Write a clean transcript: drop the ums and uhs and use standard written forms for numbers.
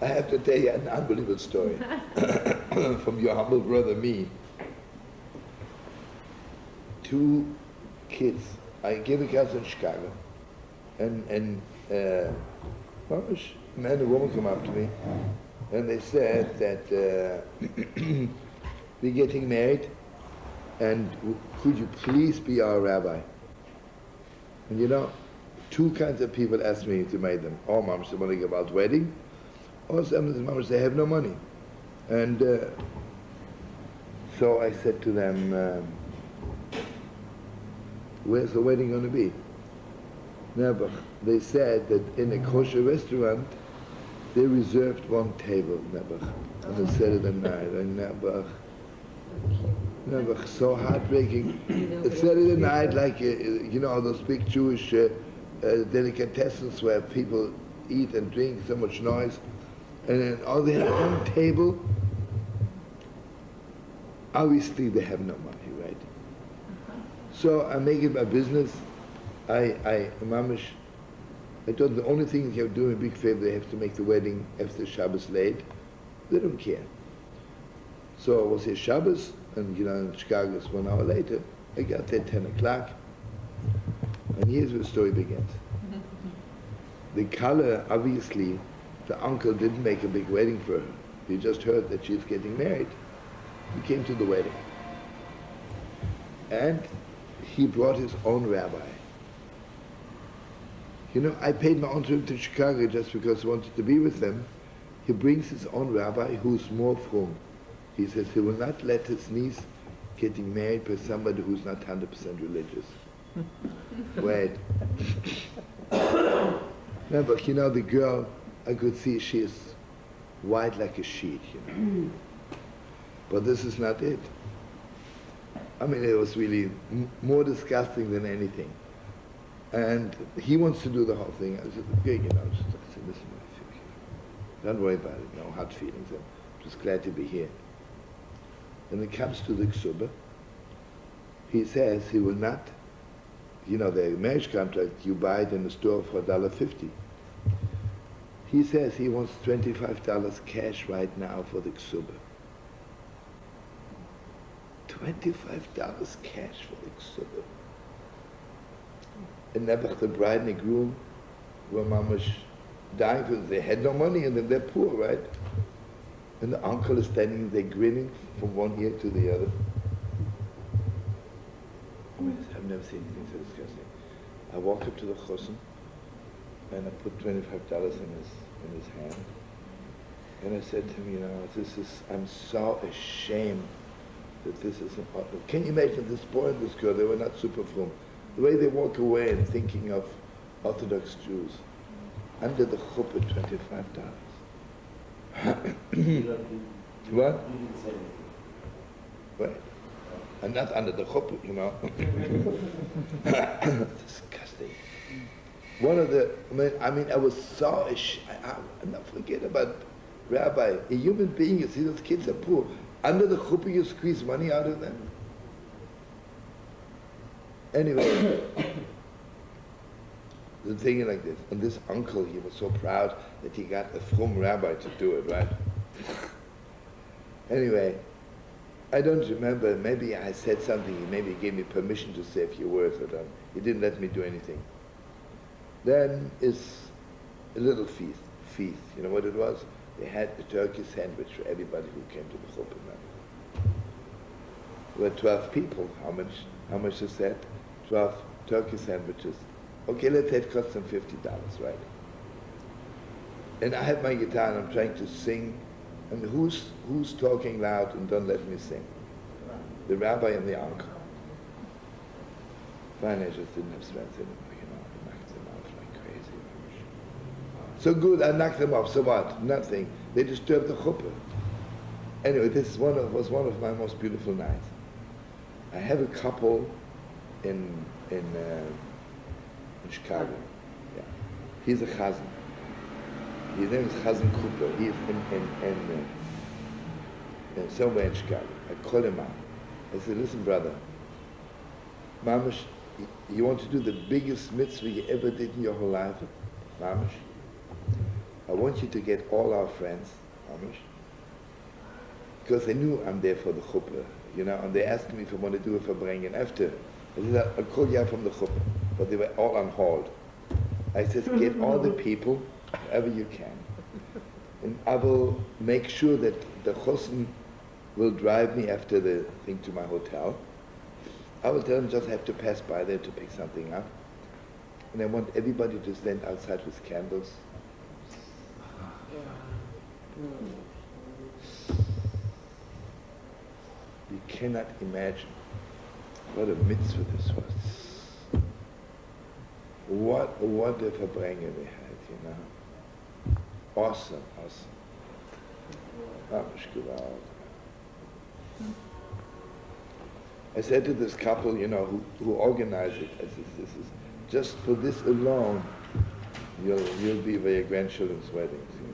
I have to tell you an unbelievable story from your humble brother, me. 2 kids. I gave a class in Chicago, and a man and a woman come up to me, and they said that we're getting married, and could you please be our rabbi? And you know, 2 kinds of people asked me to marry them. All moms want to give out wedding, or some of the moms they have no money. And so I said to them, where's the wedding going to be? Never. They said that in a kosher restaurant, they reserved 1 table, never, on a Saturday night. And never, so heartbreaking. A Saturday night, like, you know, those big Jewish delicatessens where people eat and drink, so much noise. And then all they have 1 table. Obviously, they have no money, right? So I make it my business. I told them the only thing they have to do, a big favor, they have to make the wedding after Shabbos late. They don't care. So it was here Shabbos, and you know, in Chicago it's 1 hour later. I got there 10 o'clock, and here's where the story begins. The color, obviously, the uncle didn't make a big wedding for her. He just heard that she's getting married. He came to the wedding. And he brought his own rabbi. You know, I paid my own trip to Chicago just because I wanted to be with them. He brings his own rabbi who's more frum. He says he will not let his niece getting married by somebody who's not 100% religious. Wait. No, but you know, the girl, I could see she is white like a sheet, you know. But this is not it. I mean, it was really more disgusting than anything. And he wants to do the whole thing. I said, okay, you know, I said, listen, don't worry about it, no hard feelings. I'm just glad to be here. When it comes to the ksuba, he says he will not, you know, the marriage contract, you buy it in the store for $1.50. He says he wants $25 cash right now for the ksuba. $25 cash for the ksuba. And never the bride and the groom were mamash dying because they had no money and then they're poor, right? And the uncle is standing there grinning from one ear to the other. I mean, I've never seen anything so disgusting. I walk up to the chosn and I put $25 in his hand. And I said to him, you know, I'm so ashamed that this is impossible. Can you imagine this boy and this girl, they were not super frum. The way they walk away and thinking of Orthodox Jews. Under the chuppah, $25. What? What? And not under the chuppah, you know. Disgusting. One of the, I mean, I was so ashamed. I'll not forget about Rabbi. A human being, you see, those kids are poor. Under the chuppah, you squeeze money out of them. Anyway, the thing like this, and this uncle, he was so proud that he got a frum rabbi to do it, right? Anyway, I don't remember, maybe I said something, maybe he gave me permission to say a few words, or something. He didn't let me do anything. Then is a little feast, you know what it was? They had a turkey sandwich for everybody who came to the chuppah. There were 12 people, how much is that? 12 turkey sandwiches. Okay, let's say it cost them $50, right? And I have my guitar and I'm trying to sing, and who's talking loud and don't let me sing? The rabbi and the uncle. Finally, I just didn't have strength anymore, you know, I knocked them off like crazy. So good, I knocked them off, so what? Nothing. They disturbed the chuppah. Anyway, this was one of my most beautiful nights. I have a couple in Chicago. Yeah, he's a chazan. His name is Chazan Cooper. He's in somewhere in Chicago. I called him out. I said, "Listen, brother, Mamish, you want to do the biggest mitzvah you ever did in your whole life, Mamish? I want you to get all our friends, Amish, because they knew I'm there for the chuppah, you know, and they asked me if I want to do a verbringen after. I said, I'll call you out from the chuppah, but they were all on hold. I said, get all the people, wherever you can, and I will make sure that the chosen will drive me after the thing to my hotel. I will tell them just have to pass by there to pick something up. And I want everybody to stand outside with candles. You cannot imagine what a mitzvah this was. What a wonderful bringer we had, you know. Awesome, awesome. Gevalt. I said to this couple, you know, who organized it, I said, this is just for this alone, you'll be by your grandchildren's weddings. You know.